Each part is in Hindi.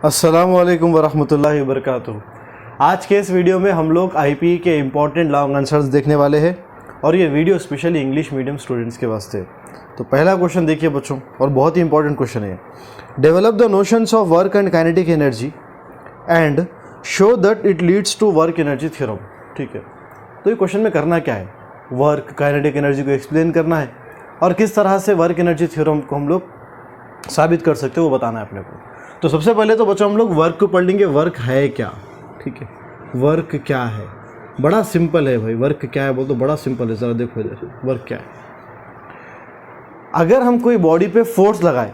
अस्सलामु अलैकुम वरहमतुल्लाहि वबरकातुहू। आज के इस वीडियो में हम लोग आईपीई के इम्पॉर्टेंट लॉन्ग आंसर्स देखने वाले हैं और ये video specially English medium students के वास्ते है। तो पहला क्वेश्चन देखिए बच्चों, और बहुत ही इंपॉर्टेंट क्वेश्चन है। Develop the notions of work and kinetic energy and show that it leads to work energy theorem. ठीक है, तो ये क्वेश्चन में करना क्या है, वर्क काइनेटिक एनर्जी को एक्सप्लेन करना है और किस तरह से वर्क एनर्जी थ्योरम को हम लोग साबित कर सकते हैं वो बताना है अपने को। तो सबसे पहले तो बच्चों हम लोग वर्क को पढ़ लेंगे, वर्क है क्या। ठीक है, वर्क क्या है, बड़ा सिंपल है भाई। वर्क क्या है बोल तो बड़ा सिंपल है, ज़रा देखो इधर वर्क क्या है। अगर हम कोई बॉडी पे फोर्स लगाए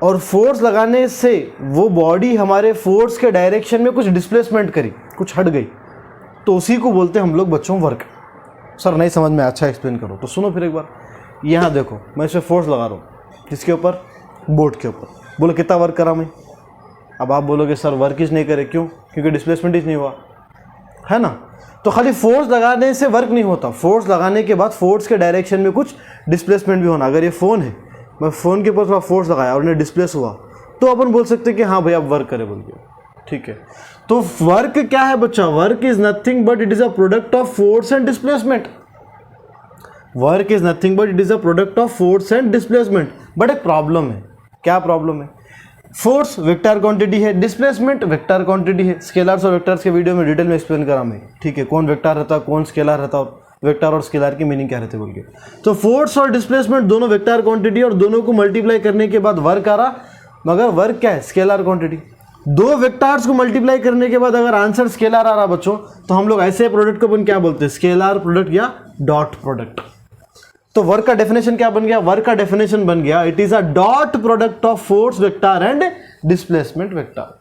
और फोर्स लगाने से वो बॉडी हमारे फोर्स के डायरेक्शन में कुछ डिस्प्लेसमेंट करी, कुछ हट गई, तो उसी को बोलते हैं हम लोग बच्चों वर्क। सर नहीं समझ में, अच्छा एक्सप्लेन करो। तो सुनो फिर एक बार, यहाँ देखो मैं इस पर फोर्स लगा रहा हूँ, किसके ऊपर, बोर्ड के ऊपर। बोलो कितना वर्क करा मैं। अब आप बोलोगे सर वर्क ही नहीं करे, क्यों? क्योंकि डिस्प्लेसमेंट ही नहीं हुआ, है ना। तो खाली फोर्स लगाने से वर्क नहीं होता, फोर्स लगाने के बाद फोर्स के डायरेक्शन में कुछ डिस्प्लेसमेंट भी होना। अगर ये फ़ोन है, मैं फ़ोन के ऊपर थोड़ा फोर्स लगाया और उन्हें डिस्प्लेस हुआ, तो अपन बोल सकते हैं कि हाँ भाई आप वर्क करे बोल के। ठीक है, तो वर्क क्या है बच्चा? Work is nothing but it is a product of force and displacement. Work is nothing but it is a product of force and displacement. But एक प्रॉब्लम है। क्या प्रॉब्लम है? फोर्स वेक्टर क्वांटिटी है, डिस्प्लेसमेंट वेक्टर क्वांटिटी है। स्केलर्स और वेक्टर्स के वीडियो में डिटेल में एक्सप्लेन करा मैं। ठीक है, कौन वेक्टर रहता है, कौन स्केलर रहता है, वेक्टर और स्केलर की मीनिंग क्या रहते बोल के। तो फोर्स और डिस्प्लेसमेंट दोनों वेक्टर क्वांटिटी और दोनों को मल्टीप्लाई करने के बाद वर्क आ रहा, मगर वर्क क्या है? Scalar quantity. दो वेक्टर्स को मल्टीप्लाई करने के बाद अगर आंसर स्केलर आ रहा बच्चों, तो हम लोग ऐसे प्रोडक्ट को अपन क्या बोलते हैं? स्केलर प्रोडक्ट या डॉट प्रोडक्ट। तो वर्क का डेफिनेशन क्या बन गया? वर्क का डेफिनेशन बन गया it is a dot product of force vector and displacement vector.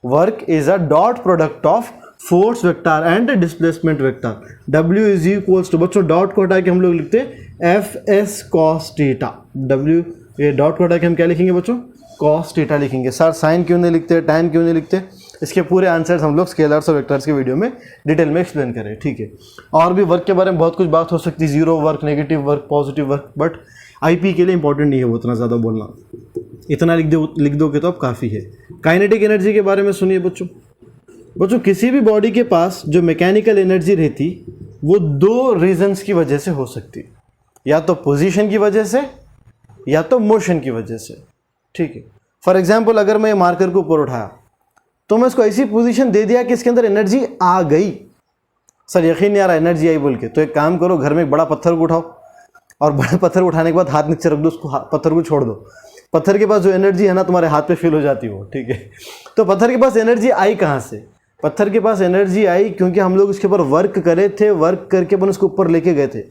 Work is a dot product of force vector and displacement vector. W is equals to, बच्चों डॉट को हटा के हम लोग लिखते हैं FS cos थीटा। W, ये डॉट को हटा के हम क्या लिखेंगे बच्चों? cos थीटा लिखेंगे। सर साइन क्यों नहीं लिखते, टैन क्यों नहीं लिखते? इसके पूरे आंसर्स हम लोग स्केलर्स और वेक्टर्स के वीडियो में डिटेल में एक्सप्लेन करें। ठीक है, और भी वर्क के बारे में बहुत कुछ बात हो सकती है, zero work, negative work, positive work, but IP के लिए इंपॉर्टेंट नहीं है वो उतना ज़्यादा बोलना। इतना लिख दोगे तो अब काफ़ी है। काइनेटिक एनर्जी के बारे में सुनिए बच्चों, किसी भी बॉडी के पास जो मैकेनिकल एनर्जी रहती वो दो रीजन्स की वजह से हो सकती, या तो पोजीशन की वजह से या तो मोशन की वजह से। ठीक है, फॉर एग्जाम्पल अगर मैं मार्कर को ऊपर उठाया तो मैं इसको ऐसी पोजीशन दे दिया कि इसके अंदर एनर्जी आ गई। सर यकीन नहीं आ रहा एनर्जी आई बोल के, तो एक काम करो, घर में एक बड़ा पत्थर को उठाओ और बड़े पत्थर उठाने के बाद हाथ नीचे रख दो, उसको पत्थर को छोड़ दो। पत्थर के पास जो एनर्जी है ना तुम्हारे हाथ पे फील हो जाती हो। ठीक है, तो पत्थर के पास एनर्जी आई कहाँ से? पत्थर के पास एनर्जी आई क्योंकि हम लोग उसके ऊपर वर्क करे थे, वर्क करके अपन उसको ऊपर लेके गए थे।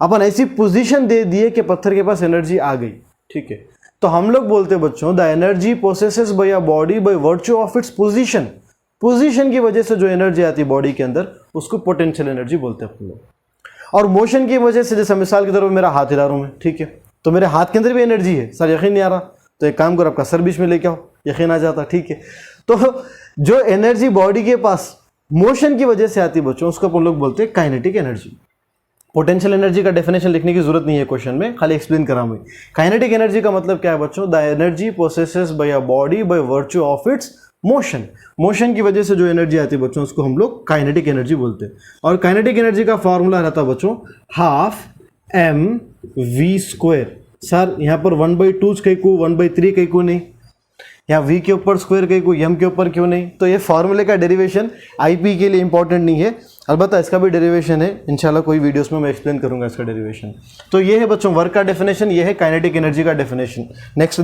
अपन ऐसी पोजीशन दे दिए कि पत्थर के पास एनर्जी आ गई। ठीक है, तो हम लोग बोलते हैं बच्चों the energy possesses by a body by virtue of its position. Position की वजह से जो एनर्जी आती है बॉडी के अंदर उसको पोटेंशियल एनर्जी बोलते हैं अपन लोग। और मोशन की वजह से, जैसे मिसाल के तौर पर मेरा हाथ हिला रहा हूं मैं, ठीक है, तो मेरे हाथ के अंदर भी एनर्जी है। सर यकीन नहीं आ रहा, तो एक काम करो आपका सर बीच में लेके आओ, यकीन आ जाता। ठीक है, तो जो एनर्जी बॉडी के पास मोशन की वजह से आती है बच्चों, उसको अपन लोग बोलते हैं काइनेटिक एनर्जी। पोटेंशियल एनर्जी का डेफिनेशन लिखने की जरूरत नहीं है क्वेश्चन में, खाली एक्सप्लेन करा मैं। काइनेटिक एनर्जी का मतलब क्या है बच्चों? The energy possesses by a body by virtue of its motion. Motion की वजह से जो एनर्जी आती है बच्चों उसको हम लोग काइनेटिक एनर्जी बोलते हैं। और काइनेटिक एनर्जी का फॉर्मूला रहता है बच्चों हाफ mv²। सर यहाँ पर 1/2 कहीं को, 1/3 कहीं को नहीं, यहाँ v के ऊपर स्क्वायर कहीं को, m के ऊपर क्यों नहीं? तो ये फॉर्मूले का डेरिवेशन आईपी के लिए इंपॉर्टेंट नहीं है, अलबत्ता इसका भी डेरिवेशन है, इंशाल्लाह कोई वीडियोस में मैं एक्सप्लेन करूंगा इसका डेरिवेशन। तो ये है बच्चों वर्क का डेफिनेशन, ये है काइनेटिक एनर्जी का डेफिनेशन। नेक्स्ट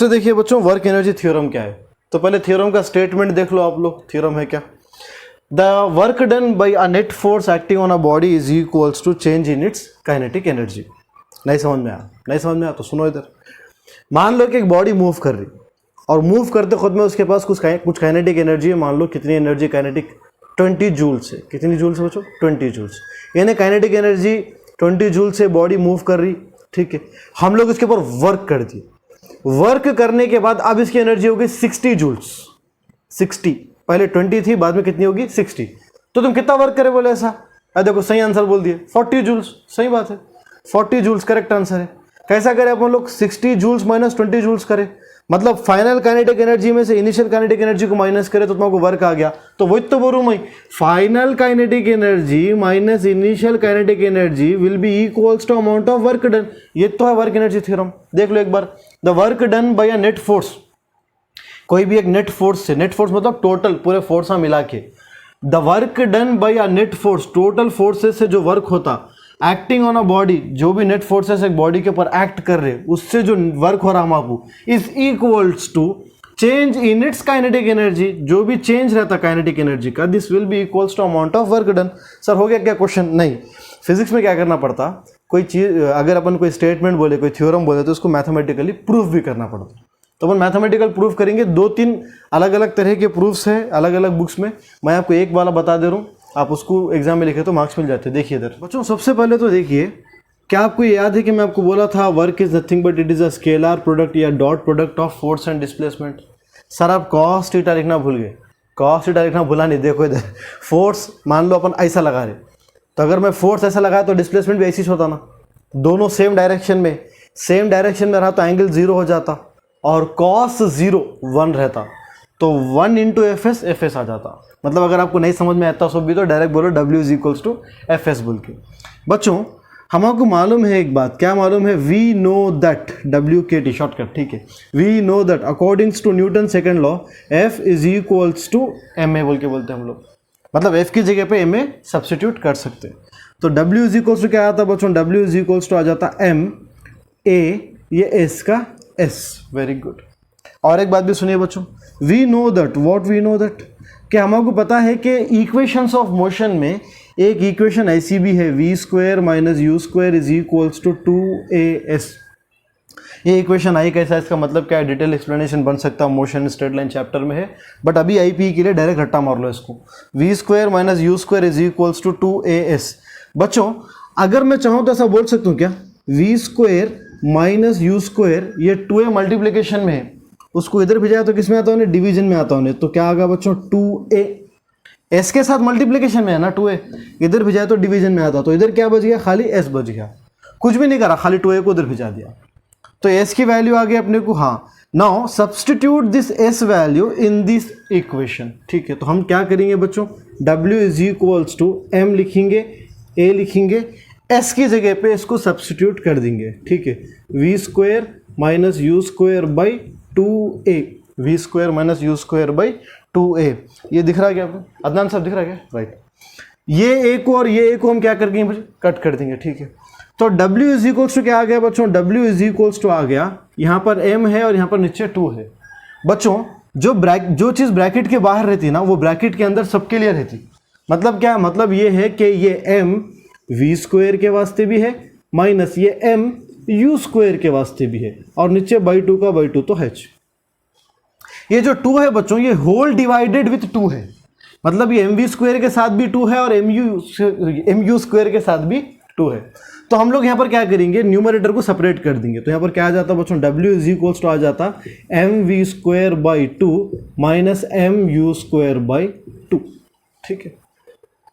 देखिए बच्चों वर्क एनर्जी थ्योरम क्या है। तो पहले थ्योरम का स्टेटमेंट देख लो आप लोग। थ्योरम है क्या? The work done by a net force acting on a body is equals to change in its kinetic energy. नहीं समझ में आया तो सुनो इधर। मान लो कि एक बॉडी मूव कर रही और मूव करते खुद में उसके पास कुछ काइनेटिक एनर्जी है। मान लो कितनी एनर्जी काइनेटिक? 20 जूल्स है। कितनी जूल्स बच्चों? 20 जूल्स। यानी काइनेटिक एनर्जी 20 जूल से बॉडी मूव कर रही। ठीक है, हम लोग इसके ऊपर वर्क कर दिए। वर्क करने के बाद अब इसकी एनर्जी होगी 60 जूल्स। 60, पहले 20 थी, बाद में कितनी होगी? 60। तो तुम कितना वर्क करे बोले ऐसा? देखो सही आंसर बोल दिए, 40 जूल्स। सही बात है, 40 जूल्स करेक्ट आंसर है। कैसा करें अपन लोग? 60 जूल्स माइनस 20 जूल्स करें मतलब फाइनल काइनेटिक एनर्जी में से इनिशियल काइनेटिक एनर्जी को माइनस करे तो तुमको वर्क आ गया। तो वही तो बोलूँ मैं, final kinetic energy minus initial kinetic energy will be equals to amount of work done. ये तो है वर्क एनर्जी थ्योरम। देख लो एक बार, the work done by a net force, कोई भी एक नेट फोर्स से, नेट फोर्स मतलब टोटल पूरे फोर्स मिला के, the work done by a net force, total forces से जो वर्क होता एक्टिंग ऑन अ बॉडी, जो भी नेट फोर्सेस एक बॉडी के ऊपर एक्ट कर रहे उससे जो वर्क हो रहा हमारे is equals to change in its kinetic energy, जो भी चेंज रहता काइनेटिक एनर्जी का, this will be equals to amount of work done. Sir हो गया क्या क्वेश्चन? नहीं, फिजिक्स में क्या करना पड़ता, कोई चीज अगर अपन कोई स्टेटमेंट बोले, कोई थ्योरम बोले तो उसको मैथमेटिकली प्रूफ भी करना पड़ता। तो अपन मैथमेटिकल प्रूफ करेंगे, 2-3 अलग अलग तरह के प्रूफ्स हैं अलग अलग बुक्स में। मैं आपको एक वाला बता दे रहा हूँ, आप उसको एग्जाम में लिखे तो मार्क्स मिल जाते हैं। देखिए इधर बच्चों, सबसे पहले तो देखिए, क्या आपको याद है कि मैं आपको बोला था work is nothing but it is a scalar product या dot product of force and displacement. Sir आप कॉस थीटा लिखना भूल गए, कॉस थीटा लिखना भूला नहीं। देखो इधर फोर्स मान लो अपन ऐसा लगा रहे, तो अगर मैं फोर्स ऐसा लगाया तो डिस्प्लेसमेंट भी ऐसी ही होता ना, दोनों सेम डायरेक्शन में रहा तो एंगल 0 हो जाता और कॉस 0 1 रहता, तो 1 इंटू एफ एस आ जाता। मतलब अगर आपको नहीं समझ में आता सब भी तो डायरेक्ट बोलो W is equals to F S बोल के। बच्चों हमको मालूम है एक बात, क्या मालूम है? We know that, WKT shortcut, ठीक है, we know that accordings to Newton second law F is equals to MA बोल के बोलते हैं हम लोग, मतलब F की जगह पे MA सब्सटीट्यूट कर सकते हैं। तो W इज इक्वल्स टू क्या आता बच्चों? W इज इक्वल्स टू आ जाता MA, ये S का S। Very good. और एक बात भी सुनिए बच्चों, we know that, what we know that, कि हमको पता है कि इक्वेशंस ऑफ मोशन में एक इक्वेशन ऐसी भी है, V square minus you square is equals to 2AS। ये इक्वेशन आई कैसा, इसका मतलब क्या है, डिटेल एक्सप्लेनेशन बन सकता है, मोशन स्ट्रेट लाइन चैप्टर में है, बट अभी आईपी के लिए डायरेक्ट रट्टा मार लो इसको, V square minus you square is equals to 2AS। बच्चों अगर मैं चाहूँ तो ऐसा बोल सकता हूँ क्या, V square minus you square ये 2A मल्टीप्लीकेशन में है, उसको इधर भेजा तो किस में आता हूँ, डिवीजन में आता हूँ, तो क्या आ गया बच्चों 2A, S के साथ मल्टीप्लीकेशन में है ना 2A, इधर भेजा तो डिवीजन में आता, तो इधर क्या बच गया, खाली S बच गया, कुछ भी नहीं करा, खाली 2A को उधर भेजा दिया, तो S की वैल्यू आ गई अपने को। हाँ, now substitute this S value in this equation, ठीक है। तो हम क्या करेंगे बच्चों, W is equals to M लिखेंगे, A लिखेंगे, S की जगह पे इसको सब्सटीट्यूट कर देंगे, ठीक है, V square minus you square by 2A, V square minus you square by 2A। ये दिख रहा है क्या आपको, अदनान साहब दिख रहा है क्या? राइट, ये A को और ये A को हम क्या कर देंगे, कट कर देंगे, ठीक है। तो W इज इक्वल्स टू क्या आ गया बच्चों, W इज इक्वल्स टू आ गया, यहाँ पर M है और यहाँ पर नीचे 2 है। बच्चों जो चीज़ ब्रैकेट के बाहर रहती ना, वो ब्रैकेट के अंदर सबके लिए रहती। मतलब क्या, मतलब ये है कि ये M वी स्क्वायर के वास्ते भी है, माइनस ये M यू स्क्वायर के वास्ते भी है, और नीचे बाई 2 का बाई 2 तो H। ये जो 2 है बच्चों, ये होल डिवाइडेड विथ 2 है, मतलब ये MV स्क्वायर के साथ भी 2 है और MU स्क्वायर के साथ भी 2 है। तो हम लोग यहाँ पर क्या करेंगे, न्यूमरेटर को सेपरेट कर देंगे, तो यहाँ पर क्या आ जाता बच्चों, W इज इक्वल्स टू आ जाता MV square by 2 minus MU square by 2, ठीक है।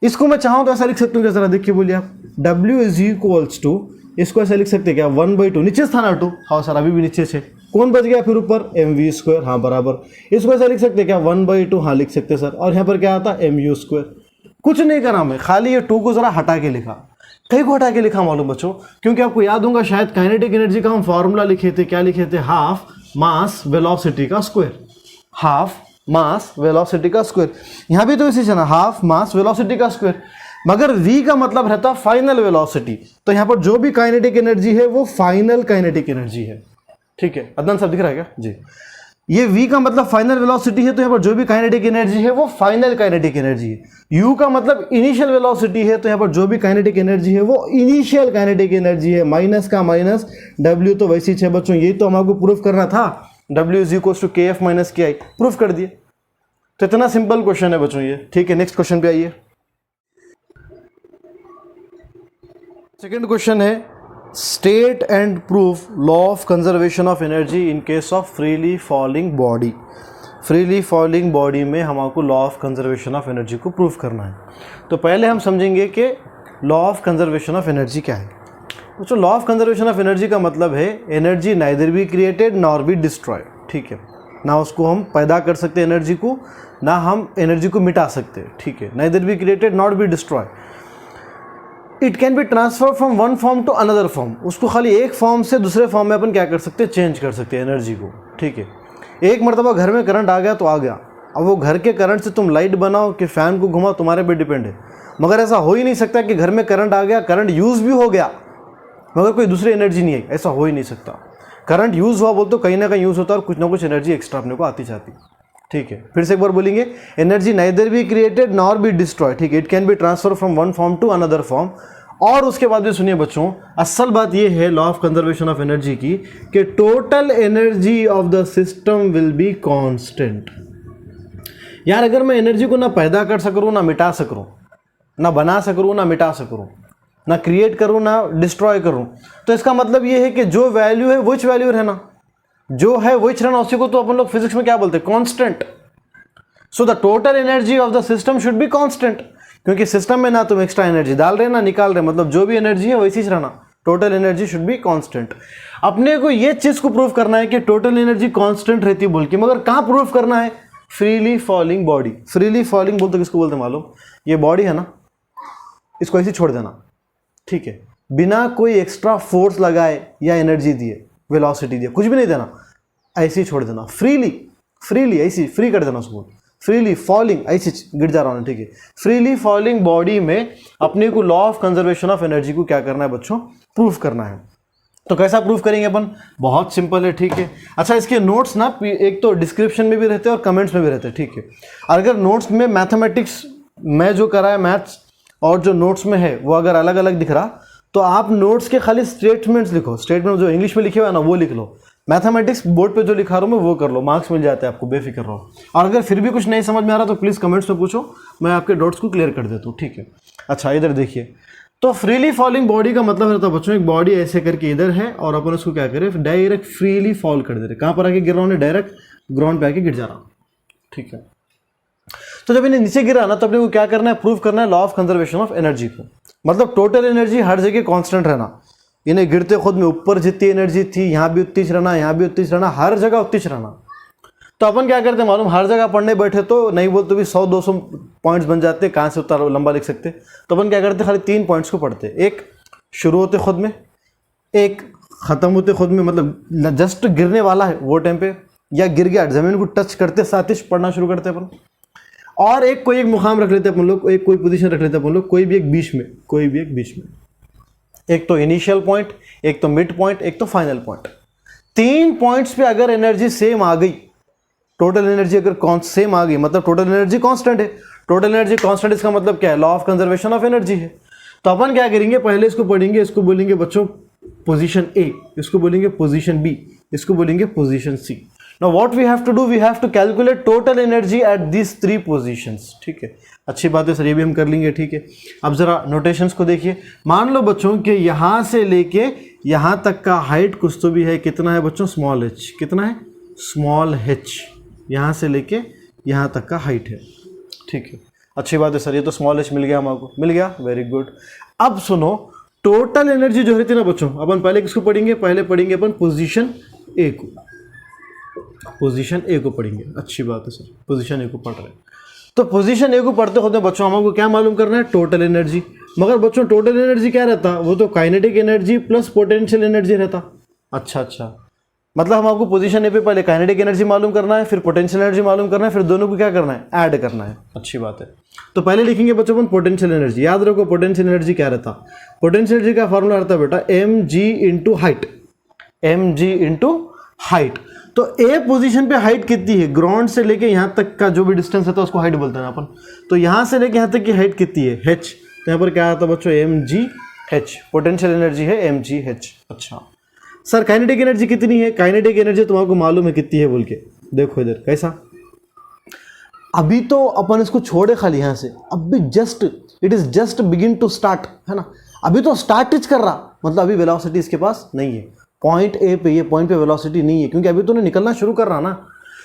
इसको मैं चाहूँ तो ऐसा लिख सकता हूँ क्या, जरा देखिए बोलिए आप, W इज इक्वल्स टू, इसको ऐसा लिख सकते हैं क्या, 1/2, नीचे था ना 2, हाँ सर अभी भी नीचे से, कौन बच गया फिर ऊपर, MV स्क्वायर, हाँ बराबर, इसको ऐसा लिख सकते हैं क्या, 1/2, हाँ लिख सकते सर, और यहाँ पर क्या आता MU स्क्वायर। कुछ नहीं करा मैं, खाली ये 2 को जरा हटा के लिखा। कई को हटा के लिखा मालूम बच्चों, क्योंकि आपको याद होगा शायद काइनेटिक एनर्जी का हम फॉर्मूला लिखे थे, क्या लिखे थे, हाफ मास वेलोसिटी का स्क्वायर, हाफ मास वेलोसिटी का स्क्वायर। यहाँ भी तो इसी से ना, हाफ मास वेलोसिटी का स्क्वायर, मगर v का मतलब रहता फाइनल वेलोसिटी, तो यहाँ पर जो भी काइनेटिक एनर्जी है वो फाइनल काइनेटिक एनर्जी है, ठीक है। अदनान साहब दिख रहा है क्या जी, ये v का मतलब फाइनल वेलोसिटी है, तो यहाँ पर जो भी काइनेटिक एनर्जी है वो फाइनल काइनेटिक एनर्जी है। u का मतलब इनिशियल वेलोसिटी है, तो यहाँ पर जो भी काइनेटिक एनर्जी है वो इनिशियल काइनेटिक एनर्जी है। माइनस का माइनस, w तो वैसी है बच्चों, यही तो हमको प्रूफ करना था, w is equals to kF minus ki, proof कर दिए। तो इतना सिंपल क्वेश्चन है बच्चों ये, ठीक है। नेक्स्ट क्वेश्चन पे आइए। सेकेंड क्वेश्चन है, state and proof law of conservation of energy in case of freely falling body. Freely falling body में हमको law of conservation of energy को प्रूफ करना है। तो पहले हम समझेंगे कि law of conservation of energy क्या है। तो law of conservation of energy का मतलब है energy neither be created nor be destroyed. ठीक है, ना उसको हम पैदा कर सकते एनर्जी को, ना हम एनर्जी को मिटा सकते, ठीक है। Neither be created not be destroy, it can be transfer from one form to another form. उसको खाली एक फॉर्म से दूसरे फॉर्म में अपन क्या कर सकते हैं, चेंज कर सकते हैं एनर्जी को, ठीक है। एक मरतबा घर में करंट आ गया तो आ गया, अब वो घर के करंट से तुम लाइट बनाओ कि फ़ैन को घुमाओ, तुम्हारे पे डिपेंड है। मगर ऐसा हो ही नहीं सकता कि घर में करंट आ गया, करंट यूज़ भी हो गया मगर कोई दूसरी एनर्जी नहीं है, ऐसा हो ही नहीं सकता। करंट यूज़ हुआ बोल तो कहीं ना कहीं यूज़ होता है और कुछ ना कुछ एनर्जी एक्स्ट्रा अपने को आती जाती, ठीक है। फिर से एक बार बोलेंगे, energy neither be created nor be destroy, ठीक है, it can be transfer from one form to another form. और उसके बाद भी सुनिए बच्चों, असल बात यह है law of conservation of energy की कि total energy of the system will be constant. यार अगर मैं एनर्जी को ना पैदा कर सकूँ ना मिटा सकूँ, ना बना सकूँ ना मिटा सकूँ, ना क्रिएट करूँ ना डिस्ट्रॉय करूँ, तो इसका मतलब ये है कि जो वैल्यू है वो वैल्यू रहना, जो है वो रहना, उसी को तो अपन लोग फिजिक्स में क्या बोलते हैं, constant. So the total energy of the system should be constant, क्योंकि सिस्टम में ना तुम एक्स्ट्रा एनर्जी डाल रहे ना निकाल रहे, मतलब जो भी एनर्जी है वैसी ही रहना, total energy should be constant. अपने को ये चीज़ को प्रूव करना है कि टोटल एनर्जी कांस्टेंट रहती बोल के, मगर कहाँ प्रूव करना है, freely falling body. Freely falling बोलते किसको बोलते मालूम, ये बॉडी है ना, इसको ऐसे छोड़ देना, ठीक है, बिना कोई एक्स्ट्रा फोर्स लगाए या एनर्जी दिए, वेलोसिटी दिए, कुछ भी नहीं देना, ऐसे ही छोड़ देना, फ्रीली ऐसी फ्री कर देना उसको, फ्रीली फॉलिंग ऐसी गिर जा रहा हूँ, ठीक है। फ्रीली फॉलिंग बॉडी में अपने को law of conservation of energy को क्या करना है बच्चों, प्रूफ करना है। तो कैसा प्रूफ करेंगे अपन, बहुत सिंपल है, ठीक है। अच्छा इसके नोट्स ना एक तो डिस्क्रिप्शन में भी रहते हैं और कमेंट्स में भी रहते हैं, ठीक है। और अगर नोट्स में मैथमेटिक्स में जो करा है मैथ्स और जो नोट्स में है वो अगर अलग अलग दिख रहा, तो आप नोट्स के खाली स्टेटमेंट्स लिखो, स्टेटमेंट जो इंग्लिश में लिखे हुए है ना वो लिख लो, मैथमेटिक्स बोर्ड पे जो लिखा रहा हूँ मैं वो कर लो, मार्क्स मिल जाते हैं आपको, बेफिक्र रहो। और अगर फिर भी कुछ नहीं समझ में आ रहा तो प्लीज़ कमेंट्स में पूछो, मैं आपके डाउट्स को क्लियर कर देता हूँ, ठीक है। अच्छा इधर देखिए, तो फ्रीली फॉलिंग बॉडी का मतलब रहता है बच्चों, एक बॉडी ऐसे करके इधर है और अपन उसको क्या करें, डायरेक्ट फ्रीली फॉल कर दे रहे, कहाँ पर आके गिर रहा हूँ, डायरेक्ट ग्राउंड पे आके गिर जा रहा हूँ, ठीक है। तो जब इन्हें नीचे गिरा ना तो अपने को क्या करना है, प्रूव करना है law of conservation of energy को, मतलब टोटल एनर्जी हर जगह कांस्टेंट रहना। इन्हें गिरते खुद में ऊपर जितनी एनर्जी थी यहाँ भी उतनी रहना, यहाँ भी उतनी रहना, हर जगह उतनी रहना। तो अपन क्या करते हैं मालूम, हर जगह पढ़ने बैठे तो नहीं बोलते भी 100-200 पॉइंट्स बन जाते, कहाँ से उतना लंबा लिख सकते। तो अपन क्या करते, खाली 3 पॉइंट्स को पढ़ते, एक शुरू होते खुद में, एक ख़त्म होते खुद में, मतलब जस्ट गिरने वाला है वो टाइम पे, या गिर गया ज़मीन को टच करते साथ ही पढ़ना शुरू करते अपन, और एक कोई एक मुकाम रख लेते अपन लोग, एक कोई पोजीशन रख लेते अपन लोग, कोई भी एक बीच में, कोई भी एक बीच में, एक तो इनिशियल पॉइंट, एक तो मिड पॉइंट, एक तो फाइनल पॉइंट। 3 पॉइंट्स पे अगर एनर्जी सेम आ गई, टोटल एनर्जी अगर सेम आ गई, मतलब टोटल एनर्जी कांस्टेंट है। टोटल एनर्जी कांस्टेंट इसका मतलब क्या है, law of conservation of energy है। तो अपन क्या करेंगे, पहले इसको पढ़ेंगे, इसको बोलेंगे बच्चों पोजीशन ए, इसको बोलेंगे पोजीशन बी, इसको बोलेंगे position C. Now what we have to do, we have to calculate total energy at these 3 positions, ठीक है। अच्छी बात है सर, ये भी हम कर लेंगे, ठीक है। अब जरा नोटेशंस को देखिए, मान लो बच्चों कि यहाँ से लेके यहाँ तक का हाइट कुछ तो भी है, कितना है बच्चों, स्मॉल h, कितना है, स्मॉल h, यहाँ से लेके यहाँ तक का हाइट है, ठीक है। अच्छी बात है सर, ये तो स्मॉल h मिल गया हमको, मिल गया, वेरी गुड। अब सुनो, टोटल एनर्जी जो रहती है ना बच्चों, अपन पहले किसको पढ़ेंगे, पहले पढ़ेंगे अपन पोजीशन ए को, पोजीशन ए को पढ़ेंगे। अच्छी बात है सर, पोजीशन ए को पढ़ रहे हैं। तो पोजीशन ए को पढ़ते होते बच्चों हमको क्या मालूम करना है, टोटल एनर्जी। मगर बच्चों टोटल एनर्जी क्या रहता, वो तो kinetic energy plus potential energy रहता। अच्छा, मतलब हम आपको पोजीशन ए पे पहले काइनेटिक एनर्जी मालूम करना है, फिर पोटेंशियल एनर्जी मालूम करना है, फिर दोनों को क्या करना है, ऐड करना है। अच्छी बात है। तो पहले लिखेंगे बच्चों अपन पोटेंशियल एनर्जी। याद रखो पोटेंशियल एनर्जी क्या रहता, पोटेंशियल एनर्जी का फॉर्मूला रहता बेटा mg into height, mg into height. तो ए पोजीशन पे हाइट कितनी है, ग्राउंड से लेके यहाँ तक का जो भी डिस्टेंस है तो उसको हाइट बोलते हैं अपन। तो यहाँ से लेके यहाँ तक की हाइट कितनी है, h। तो यहाँ पर क्या आता है बच्चों, mgh, पोटेंशियल एनर्जी है mgh। अच्छा सर काइनेटिक एनर्जी कितनी है, काइनेटिक एनर्जी तुम्हारे मालूम है कितनी है बोल के, देखो इधर कैसा, अभी तो अपन इसको छोड़े खाली यहाँ से, अभी just it is just begin to start, है ना, अभी तो स्टार्ट कर रहा, मतलब अभी वेलोसिटी इसके पास नहीं है, पॉइंट ए पे, ये पॉइंट पे वेलोसिटी नहीं है, क्योंकि अभी तो निकलना शुरू कर रहा ना।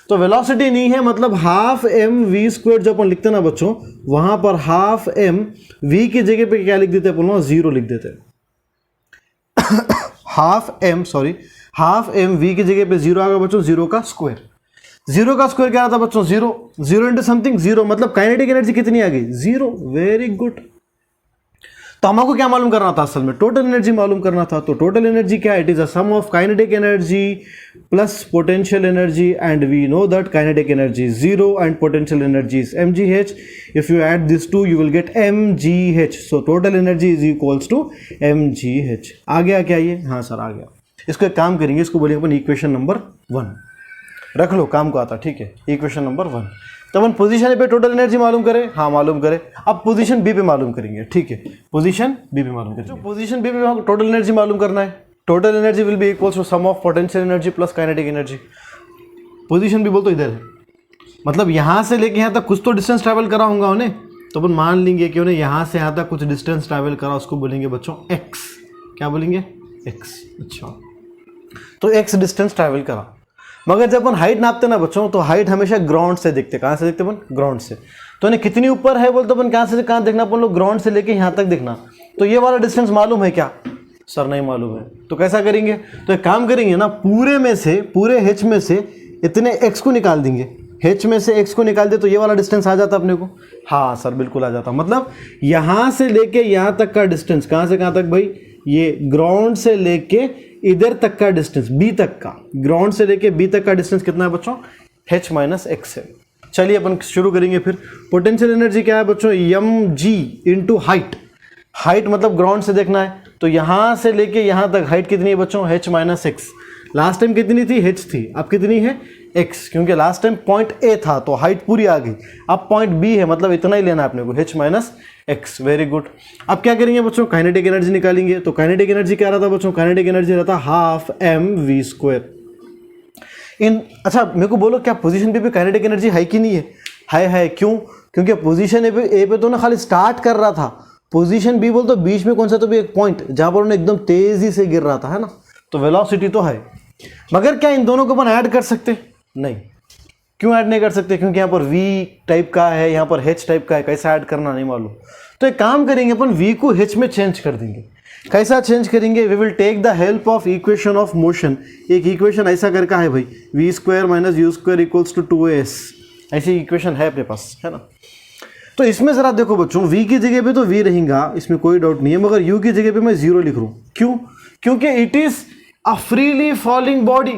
तो वेलोसिटी नहीं है, मतलब हाफ एम वी स्क्वायर जो अपन लिखते ना बच्चों, वहां पर हाफ एम वी की जगह पे क्या लिख देते हैं अपन, 0 लिख देते हैं। Half M, sorry, half M V की जगह पे जीरो आ गया बच्चों, जीरो का स्क्वायर। जीरो का स्क्वायर क्या आता बच्चों, zero, zero into something zero, मतलब काइनेटिक एनर्जी कितनी आ गई, जीरो। Very good. तो हमको क्या मालूम करना था असल में, टोटल एनर्जी मालूम करना था। तो टोटल एनर्जी क्या है, it is a sum of kinetic energy plus potential energy, and we know that kinetic energy is zero and potential energy is mgh. If you add this to you will get mgh. So total energy is equals to mgh। आ गया क्या ये, हाँ सर आ गया। इसको एक काम करेंगे, इसको बोलेंगे अपन इक्वेशन नंबर 1, रख लो काम को आता, ठीक है। इक्वेशन नंबर 1, तो अपन पोजीशन ए पे टोटल एनर्जी मालूम करें, हाँ मालूम करें। अब पोजीशन बी पे मालूम करेंगे, ठीक है। पोजीशन बी पे मालूम करेंगे। पोजीशन बी पे हमको टोटल एनर्जी मालूम करना है। Total energy will be equals to sum of potential energy plus kinetic energy. Position B बोल तो इधर है, मतलब यहाँ से लेके यहाँ तक कुछ तो डिस्टेंस ट्रैवल करा होगा उन्हें, तो अपन मान लेंगे कि उन्हें यहाँ से यहाँ तक कुछ डिस्टेंस ट्रैवल करा, उसको बोलेंगे बच्चों एक्स। क्या बोलेंगे, एक्स। अच्छा, तो एक्स डिस्टेंस ट्रैवल करा। मगर जब अपन हाइट नापते ना बच्चों, तो हाइट हमेशा ग्राउंड से देखते। कहाँ से देखते अपन, ग्राउंड से। तो इन्हें कितनी ऊपर है बोलते अपन, कहाँ से कहाँ देखना अपन लोग, ग्राउंड से लेके यहाँ तक देखना। तो ये वाला डिस्टेंस मालूम है क्या, सर नहीं मालूम है। तो कैसा करेंगे, तो एक काम करेंगे ना, पूरे में से, पूरे h में से इतने x को निकाल देंगे। h में से x को निकाल दे तो ये वाला डिस्टेंस आ जाता अपने को। हाँ सर बिल्कुल आ जाता। मतलब यहाँ से लेके यहाँ तक का डिस्टेंस, कहाँ से कहाँ तक भाई, ये ग्राउंड से लेके इधर तक का डिस्टेंस, b तक का, ग्राउंड से लेके b तक का डिस्टेंस कितना है बच्चों, h माइनस एक्स है। चलिए अपन शुरू करेंगे फिर। पोटेंशियल एनर्जी क्या है बच्चों, mg इंटू हाइट। हाइट मतलब ग्राउंड से देखना है, तो यहाँ से लेके यहाँ तक हाइट कितनी है बच्चों, h minus x. Last time कितनी थी, h थी, अब कितनी है x, क्योंकि लास्ट टाइम पॉइंट A था तो हाइट पूरी आ गई। अब पॉइंट B है, मतलब इतना ही लेना है अपने को, h minus x. Very good. अब क्या करेंगे बच्चों, काइनेटिक एनर्जी निकालेंगे। तो काइनेटिक एनर्जी क्या रहता बच्चों, काइनेटिक एनर्जी रहता हाफ mv स्क्वायर। अच्छा मेरे को बोलो, क्या पोजीशन बी पे काइनेटिक एनर्जी है कि नहीं है? है। क्यों? क्योंकि पोजीशन ए पे तो ना खाली स्टार्ट कर रहा था। पोजीशन बी बोल तो बीच में कौन सा तो भी एक पॉइंट जहां पर उन्हें एकदम तेजी से गिर रहा था, है ना, तो वेलोसिटी तो है। मगर क्या इन दोनों को अपन ऐड कर सकते? नहीं। क्यों ऐड नहीं कर सकते? क्योंकि यहाँ पर v टाइप का है, यहाँ पर h टाइप का है, कैसा ऐड करना नहीं मालूम। तो एक काम करेंगे अपन, v को h में चेंज कर देंगे। कैसा चेंज करेंगे? We will take the help of equation of motion. एक इक्वेशन ऐसा करके है भाई, v square minus you square equals to 2as, ऐसी इक्वेशन है अपने पास, है ना। तो इसमें जरा देखो बच्चों, v की जगह पे तो v रहेगा, इसमें कोई डाउट नहीं है, मगर u की जगह पे मैं 0 लिख रहा हूँ। क्यों? क्योंकि it is a freely falling body.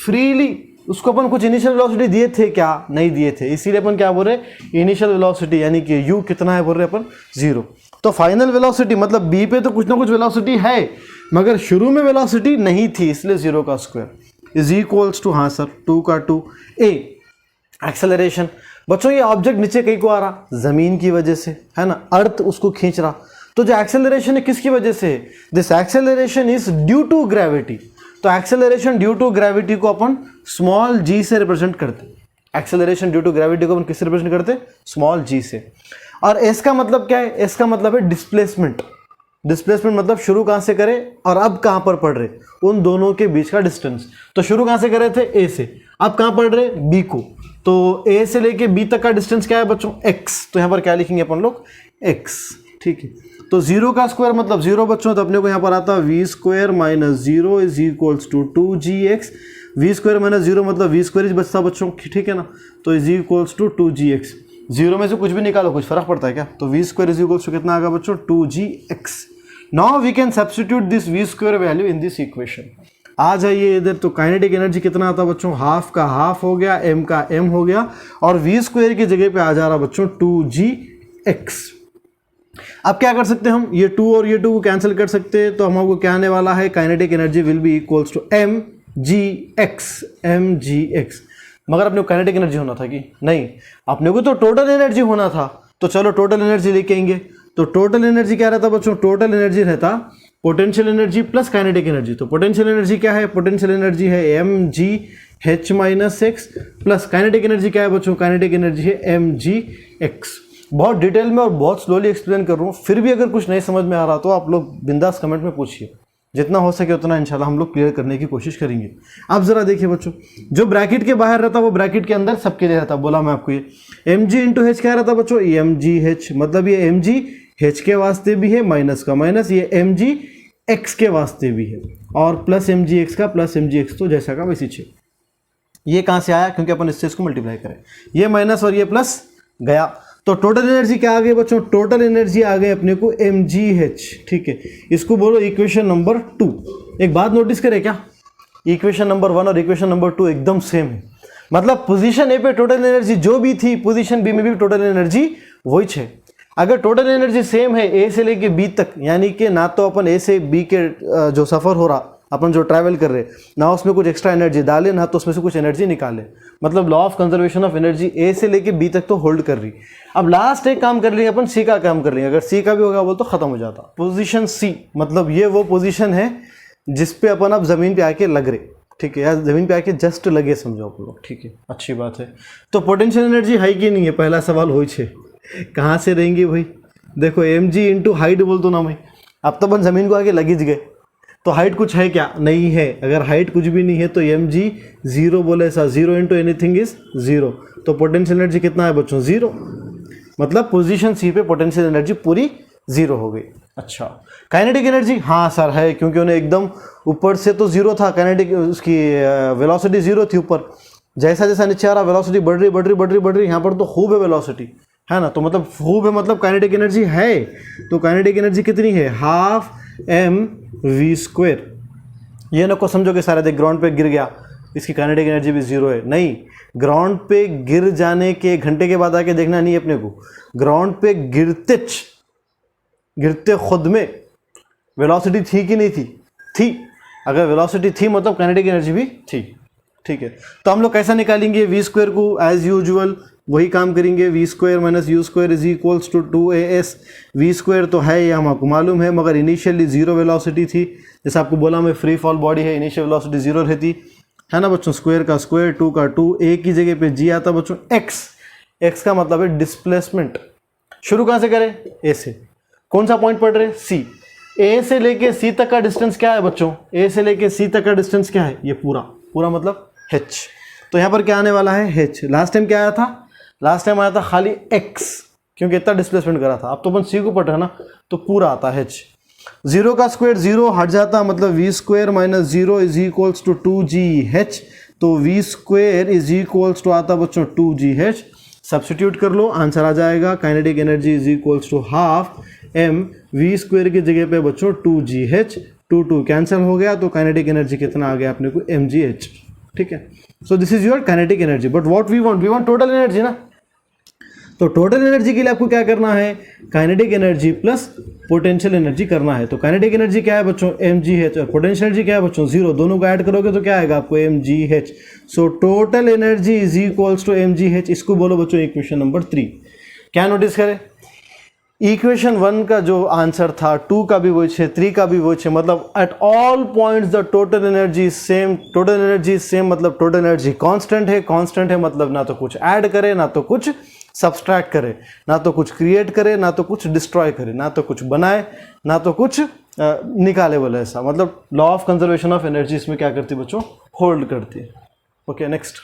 Freely, उसको अपन कुछ इनिशियल वेलोसिटी दिए थे क्या? नहीं दिए थे, इसीलिए अपन क्या बोल रहे, इनिशियल वेलोसिटी, यानी कि u कितना है बोल रहे अपन, 0। तो फाइनल वेलोसिटी मतलब b पे तो कुछ ना कुछ वेलोसिटी है, मगर शुरू में वेलोसिटी नहीं थी, इसलिए 0 का स्क्वायर इज इक्वल्स टू, हाँ सर 2 का 2 a। एक्सेलरेशन बच्चों, ये ऑब्जेक्ट नीचे कहीं को आ रहा, जमीन की वजह से, है ना, अर्थ उसको खींच रहा। तो जो एक्सेलरेशन है किसकी वजह से? This acceleration is due to gravity. तो एक्सेलरेशन ड्यू टू ग्रेविटी को अपन स्मॉल g से रिप्रेजेंट करते। एक्सेलरेशन ड्यू टू ग्रेविटी को अपन किससे रिप्रेजेंट करते? स्मॉल g से। और s का मतलब क्या है? s का मतलब है डिस्प्लेसमेंट। डिस्प्लेसमेंट मतलब शुरू कहां से करे और अब कहां पर पड़ रहे, उन दोनों के बीच का डिस्टेंस। तो शुरू कहां से करे थे? a से, अब कहां पड़ रहे? b को। तो a से लेके b तक का डिस्टेंस क्या है बच्चों? x। तो यहां पर क्या लिखेंगे अपन लोग? x, ठीक है। तो 0 का स्क्वायर मतलब 0 बच्चों, तो अपने को यहाँ पर आता है v square minus 0 is equals to 2gx। v square minus 0 मतलब v स्क्वायर ही बचता बच्चों, ठीक है ना, तो इज इक्वल्स टू 2gx। 0 में से कुछ भी निकालो, कुछ फर्क पड़ता है क्या? तो v square is equals to कितना आएगा बच्चों? 2gx। Now we can substitute this v square value in this equation. आ जाइए इधर, तो काइनेटिक एनर्जी कितना आता बच्चों? हाफ का हाफ हो गया, m का m हो गया, और v स्क्वायर की जगह पे आ जा रहा बच्चों 2gx। अब क्या कर सकते हैं हम? ये 2 और ये 2 को कैंसिल कर सकते हैं, तो हमको क्या आने वाला है? Kinetic energy will be equals to mgx। मगर अपने को काइनेटिक एनर्जी होना था कि नहीं? अपने को तो टोटल एनर्जी होना था। तो चलो टोटल एनर्जी लेके आएंगे। तो टोटल एनर्जी क्या रहता बच्चों? टोटल एनर्जी रहता potential energy plus kinetic energy. तो पोटेंशियल एनर्जी क्या है? पोटेंशियल एनर्जी है mgh minus x, plus kinetic energy क्या है बच्चों? काइनेटिक एनर्जी है mgx। बहुत डिटेल में और बहुत स्लोली एक्सप्लेन कर रहा हूँ, फिर भी अगर कुछ नहीं समझ में आ रहा तो आप लोग बिंदास कमेंट में पूछिए, जितना हो सके उतना इंशाल्लाह हम लोग क्लियर करने की कोशिश करेंगे। अब जरा देखिए बच्चों, जो ब्रैकेट के बाहर रहता वो ब्रैकेट के अंदर सबके लिए रहता। बोला मैं आपको, ये mg इंटू h क्या रहता बच्चों? mgh, मतलब ये mg h के वास्ते भी है, माइनस का माइनस, ये mg x के वास्ते भी है। और प्लस एम जी एक्स का प्लस एम जी एक्स तो जैसा का वैसी 6। ये कहाँ से आया, क्योंकि अपन इससे इसको मल्टीप्लाई करें, ये माइनस और ये प्लस गया, तो टोटल एनर्जी क्या आ गई बच्चों, टोटल एनर्जी आ गई अपने को mgh। ठीक है, इसको बोलो इक्वेशन नंबर 2। एक बात नोटिस करें क्या, इक्वेशन नंबर 1 और इक्वेशन नंबर 2 एकदम सेम है, मतलब पोजीशन ए पे टोटल एनर्जी जो भी थी पोजीशन बी में भी टोटल एनर्जी वही है। अगर टोटल एनर्जी सेम है ए से लेके बी तक, यानी कि ना तो अपन ए से बी के जो सफ़र हो रहा, अपन जो ट्रैवल कर रहे, ना उसमें कुछ एक्स्ट्रा एनर्जी डाले, ना तो उसमें से कुछ एनर्जी निकाले, मतलब law of conservation of energy A से लेके बी तक तो होल्ड कर रही। अब लास्ट एक काम कर लेंगे अपन, सी का काम कर लेंगे, अगर सी का भी होगा वो तो खत्म हो जाता। पोजीशन सी मतलब ये वो पोजीशन है जिस पे अपन अब जमीन पे आके लग रहे, ठीक है, या जमीन पे आके जस्ट लगे समझो आप लोग, ठीक है, अच्छी बात है। तो पोटेंशियल एनर्जी है कि नहीं है, पहला सवाल हो छे, कहाँ से रहेंगी भाई, देखो एम जी इंटू हाइट बोल दो ना भाई, अब तो अपन जमीन को आके लगी गए, तो हाइट कुछ है क्या, नहीं है। अगर हाइट कुछ भी नहीं है तो एम जी जीरो बोले ऐसा, zero into anything is zero, तो पोटेंशियल एनर्जी कितना है बच्चों, जीरो, मतलब पोजीशन सी पे पोटेंशियल एनर्जी पूरी जीरो हो गई। अच्छा, काइनेटिक एनर्जी, हाँ सर है, क्योंकि उन्हें एकदम ऊपर से तो जीरो था, काइनेटिक उसकी वेलोसिटी जीरो थी ऊपर, जैसा जैसा नीचे आ रहा वेलोसिटी बढ़ रही बढ़ रही बढ़ रही बढ़ रही, यहाँ पर तो खूब है वेलोसिटी, है ना, तो मतलब खूब है, मतलब काइनेटिक एनर्जी है। तो काइनेटिक एनर्जी कितनी है, हाफ एम वी स्क्वेयर। ये ना को समझो कि सारा देख ग्राउंड पे गिर गया, इसकी काइनेटिक एनर्जी भी जीरो है, नहीं, ग्राउंड पे गिर जाने के घंटे के बाद आके देखना नहीं अपने को, ग्राउंड पे गिरते खुद में वेलोसिटी थी कि नहीं थी, थी, अगर वेलोसिटी थी मतलब काइनेटिक एनर्जी भी थी। ठीक है, तो हम लोग कैसा निकालेंगे वी स्क्वायर को, एज यूजुअल वही काम करेंगे, v square minus you square is equals to 2as। V square तो है ये हमको मालूम है, मगर इनिशियली जीरो वेलोसिटी थी, जैसे आपको बोला मैं फ्री फॉल बॉडी है, इनिशियल वेलोसिटी जीरो रहती है ना बच्चों, स्क्वायर का स्क्वायर, 2 का 2, ए की जगह पे जी आता बच्चों, एक्स का मतलब है डिस्प्लेसमेंट। शुरू कहाँ से करें, ए से, कौन सा पॉइंट पढ़ रहे, सी, ए से लेके सी तक का डिस्टेंस क्या है बच्चों, ए से लेके सी तक का डिस्टेंस क्या है, ये पूरा मतलब h। तो यहाँ पर क्या आने वाला है, h। लास्ट टाइम क्या आया था, लास्ट टाइम आया था खाली x, क्योंकि इतना डिस्प्लेसमेंट करा था, अब तो अपन c को पढ़ रहे ना, तो पूरा आता है h। जीरो का स्क्वायर जीरो हट जाता, मतलब v square minus zero is equals to 2gh, तो v square is equals to आता बच्चों 2gh। सब्स्टिट्यूट कर लो, आंसर आ जाएगा, kinetic energy is equals to half M v square की जगह पे बच्चों 2gh, 2 कैंसिल हो गया, तो काइनेटिक एनर्जी कितना आ गया अपने को, mgh। ठीक है, so this is your kinetic energy, but what we want total energy ना, तो टोटल एनर्जी के लिए आपको क्या करना है, kinetic energy plus potential energy करना है। तो काइनेटिक एनर्जी क्या है बच्चों, mgh, और पोटेंशियल एनर्जी क्या है बच्चों, जीरो, दोनों को ऐड करोगे तो क्या आएगा आपको, mgh। So total energy is equals to mgh, इसको बोलो बच्चों इक्वेशन नंबर 3। क्या नोटिस करें, इक्वेशन 1 का जो आंसर था, 2 का भी वही है, 3 का भी वही है, मतलब at all points the total energy same, total energy same, मतलब टोटल एनर्जी कांस्टेंट है, मतलब ना तो कुछ ऐड करे, ना तो कुछ सब्सट्रैक्ट करे, ना तो कुछ क्रिएट करे, ना तो कुछ डिस्ट्रॉय करे, ना तो कुछ बनाए, ना तो कुछ निकाले, बोले ऐसा, मतलब law of conservation of energy इसमें क्या करती है बच्चों, होल्ड करती है। Okay, next.